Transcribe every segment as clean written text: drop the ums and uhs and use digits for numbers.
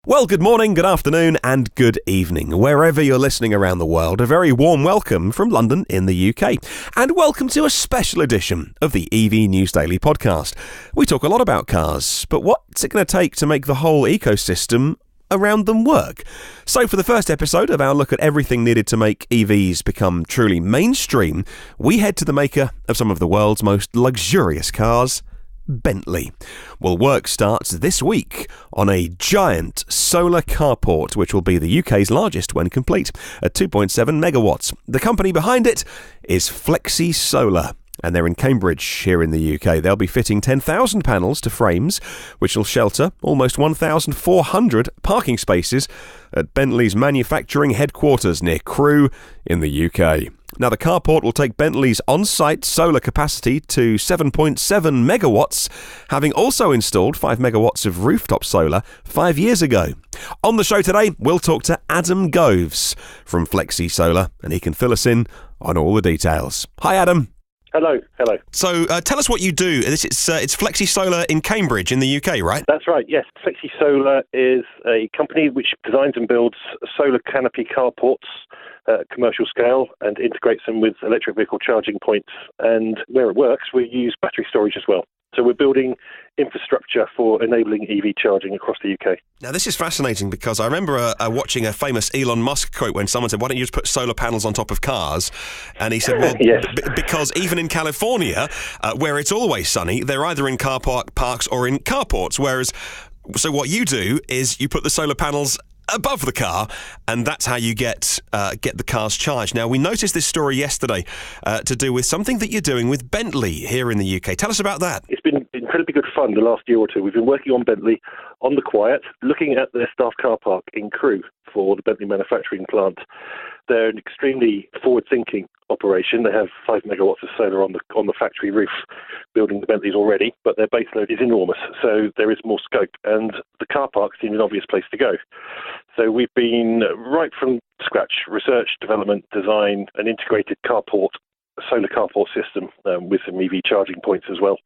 Well, good morning, good afternoon, and good evening. Wherever you're listening around the world, a very warm welcome from London in the UK. And welcome to a special edition of the EV News Daily podcast. We talk a lot about cars, but what's it going to take to make the whole ecosystem around them work? So for the first episode of our look at everything needed to make EVs become truly mainstream, we head to the maker of some of the world's most luxurious cars, Bentley. Well, work starts this week on a giant solar carport, which will be the UK's largest when complete, at 2.7 megawatts. The company behind it is FlexiSolar, and they're in Cambridge here in the UK. They'll be fitting 10,000 panels to frames, which will shelter almost 1,400 parking spaces at Bentley's manufacturing headquarters near Crewe in the UK. Now, the carport will take Bentley's on-site solar capacity to 7.7 megawatts, having also installed 5 megawatts of rooftop solar 5 years ago. On the show today, we'll talk to Adam Goves from FlexiSolar, and he can fill us in on all the details. Hi, Adam. Hello. So tell us what you do. It's FlexiSolar in Cambridge in the UK, right? That's right, yes. FlexiSolar is a company which designs and builds solar canopy carports at commercial scale and integrates them with electric vehicle charging points. And where it works, we use battery storage as well. So we're building infrastructure for enabling EV charging across the UK. Now, this is fascinating because I remember watching a famous Elon Musk quote when someone said, why don't you just put solar panels on top of cars? And he said, well, yes. Because even in California, where it's always sunny, they're either in car parks or in carports. So what you do is you put the solar panels above the car, and that's how you get the cars charged. Now, we noticed this story yesterday to do with something that you're doing with Bentley here in the UK. Tell us about that. It's been incredibly good fun the last year or two. We've been working on Bentley on the quiet, looking at their staff car park in Crewe for the Bentley manufacturing plant. They're an extremely forward-thinking operation. They have 5 megawatts of solar on the factory roof, building the Bentleys already, but their base load is enormous, so there is more scope, and the car park seemed an obvious place to go. So we've been right from scratch, research, development, design, an integrated carport, a solar carport system with some EV charging points as well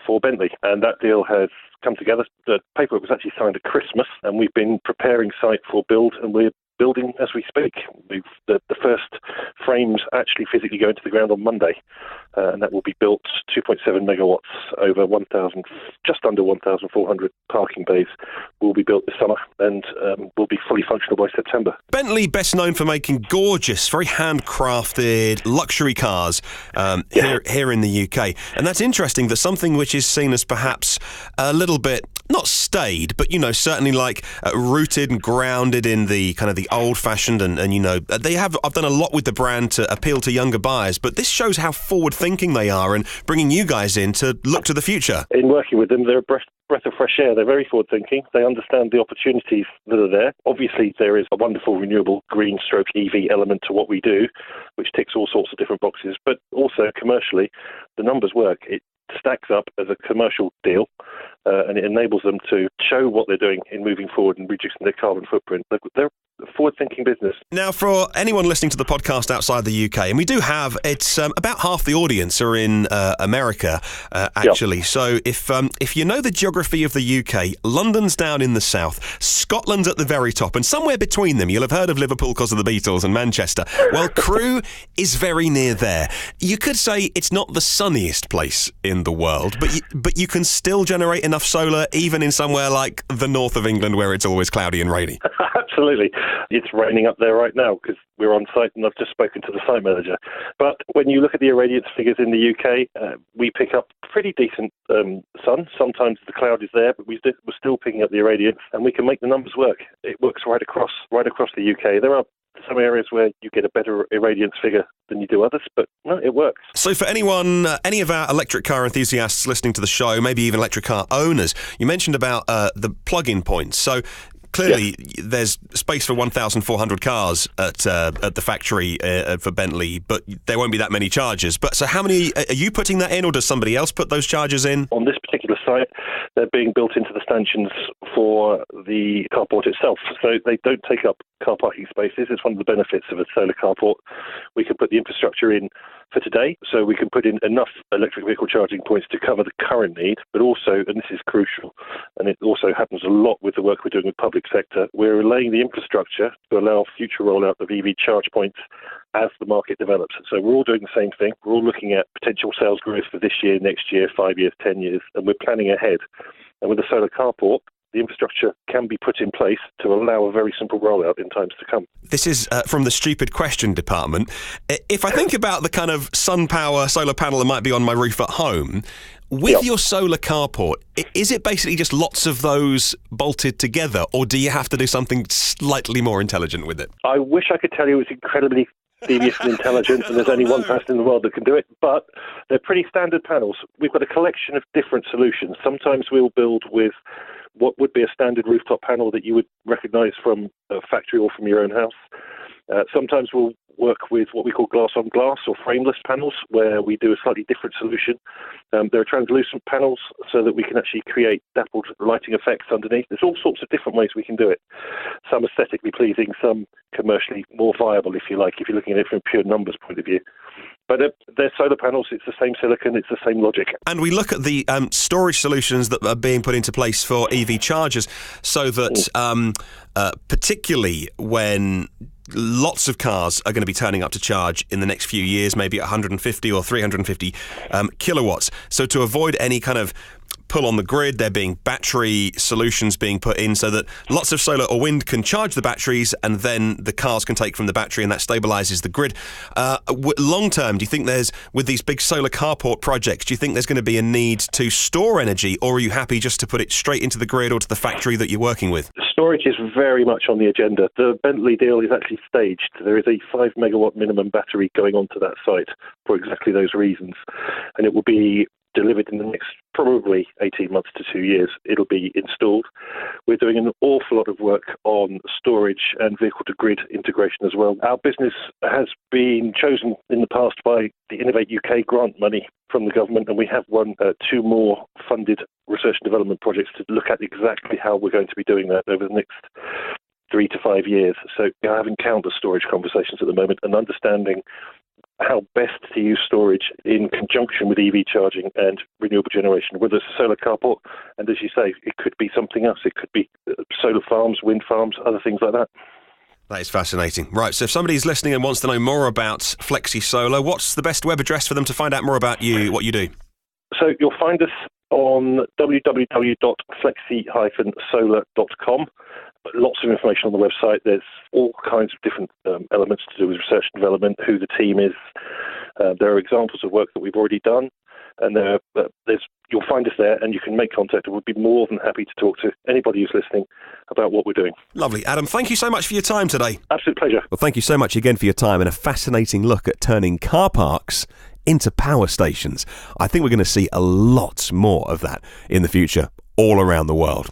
for Bentley. And that deal has come together. The paperwork was actually signed at Christmas, and we've been preparing site for build, and we're building as we speak. The first frames actually physically go into the ground on Monday, and that will be built 2.7 megawatts over just under 1,400 parking bays will be built this summer, and will be fully functional by September. Bentley, best known for making gorgeous, very handcrafted luxury cars here in the UK. And that's interesting that something which is seen as perhaps a little bit, not staid, but, certainly like rooted and grounded in the kind of the old-fashioned and I've done a lot with the brand to appeal to younger buyers, but this shows how forward-thinking they are and bringing you guys in to look to the future. In working with them, they're a breath of fresh air. They're very forward-thinking. They understand the opportunities that are there. Obviously, there is a wonderful renewable green stroke EV element to what we do, which ticks all sorts of different boxes, but also commercially, the numbers work. It stacks up as a commercial deal, and it enables them to show what they're doing in moving forward and reducing their carbon footprint. They're a forward-thinking business. Now, for anyone listening to the podcast outside the UK, and we do have, it's about half the audience are in America, actually. Yep. So if you know the geography of the UK, London's down in the south, Scotland's at the very top, and somewhere between them, you'll have heard of Liverpool because of the Beatles and Manchester. Well, Crewe is very near there. You could say it's not the sunniest place in the world, but you can still generate enough solar even in somewhere like the north of England where it's always cloudy and rainy. Absolutely. It's raining up there right now because we're on site and I've just spoken to the site manager. But when you look at the irradiance figures in the UK, we pick up pretty decent sun. Sometimes the cloud is there, but we're still picking up the irradiance, and we can make the numbers work. It works right across the UK. There are some areas where you get a better irradiance figure than you do others, but no, it works. So for anyone, any of our electric car enthusiasts listening to the show, maybe even electric car owners, you mentioned about the plug-in points. So clearly, there's space for 1,400 cars at the factory for Bentley, but there won't be that many chargers. But so how many, are you putting that in, or does somebody else put those chargers in? On this particular site, they're being built into the stanchions for the carport itself. So they don't take up car parking spaces. It's one of the benefits of a solar carport. We can put the infrastructure in for today, so we can put in enough electric vehicle charging points to cover the current need, but also, and this is crucial, and it also happens a lot with the work we're doing with public sector, we're laying the infrastructure to allow future rollout of EV charge points as the market develops. So we're all doing the same thing. We're all looking at potential sales growth for this year, next year, 5 years, 10 years, and we're planning ahead. And with the solar carport, the infrastructure can be put in place to allow a very simple rollout in times to come. This is from the stupid question department. If I think about the kind of sun power solar panel that might be on my roof at home, with your solar carport, is it basically just lots of those bolted together, or do you have to do something slightly more intelligent with it? I wish I could tell you it's incredibly devious and intelligent, and there's only one person in the world that can do it, but they're pretty standard panels. We've got a collection of different solutions. Sometimes we'll build with what would be a standard rooftop panel that you would recognise from a factory or from your own house. Sometimes we'll work with what we call glass-on-glass or frameless panels, where we do a slightly different solution. There are translucent panels so that we can actually create dappled lighting effects underneath. There's all sorts of different ways we can do it. Some aesthetically pleasing, some commercially more viable, if you like, if you're looking at it from a pure numbers point of view. But they're solar panels, it's the same silicon, it's the same logic. And we look at the storage solutions that are being put into place for EV chargers, so that particularly when lots of cars are going to be turning up to charge in the next few years, maybe 150 or 350 kilowatts. So to avoid any kind of pull on the grid, there being battery solutions being put in so that lots of solar or wind can charge the batteries, and then the cars can take from the battery, and that stabilises the grid. Long term, do you think with these big solar carport projects, do you think there's going to be a need to store energy, or are you happy just to put it straight into the grid or to the factory that you're working with? Storage is very much on the agenda. The Bentley deal is actually staged. There is a 5 megawatt minimum battery going onto that site for exactly those reasons, and it will be delivered in the next probably 18 months to 2 years. It'll be installed. We're doing an awful lot of work on storage and vehicle-to-grid integration as well. Our business has been chosen in the past by the Innovate UK grant money from the government, and we have won 2 more funded research and development projects to look at exactly how we're going to be doing that over the next 3 to 5 years. So we're having countless storage conversations at the moment and understanding how best to use storage in conjunction with EV charging and renewable generation, whether it's a solar carport, and as you say, it could be something else. It could be solar farms, wind farms, other things like that. That is fascinating. Right, so if somebody's listening and wants to know more about FlexiSolar, what's the best web address for them to find out more about you, what you do? So you'll find us on www.flexi-solar.com. Lots of information on the website. There's all kinds of different elements to do with research and development, who the team is. There are examples of work that we've already done, and you'll find us there, and you can make contact. We'd be more than happy to talk to anybody who's listening about what we're doing. Lovely. Adam, thank you so much for your time today. Absolute pleasure. Well, thank you so much again for your time and a fascinating look at turning car parks into power stations. I think we're going to see a lot more of that in the future all around the world.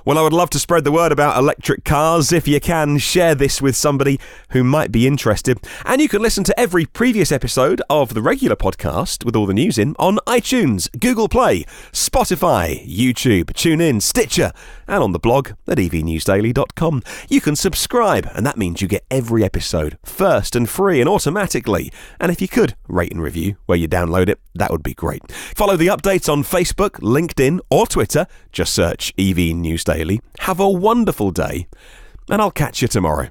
Well, I would love to spread the word about electric cars. If you can, share this with somebody who might be interested. And you can listen to every previous episode of the regular podcast with all the news in on iTunes, Google Play, Spotify, YouTube, TuneIn, Stitcher, and on the blog at evnewsdaily.com. You can subscribe, and that means you get every episode first and free and automatically. And if you could, rate and review where you download it, that would be great. Follow the updates on Facebook, LinkedIn, or Twitter. Just search EV News Daily. Have a wonderful day, and I'll catch you tomorrow.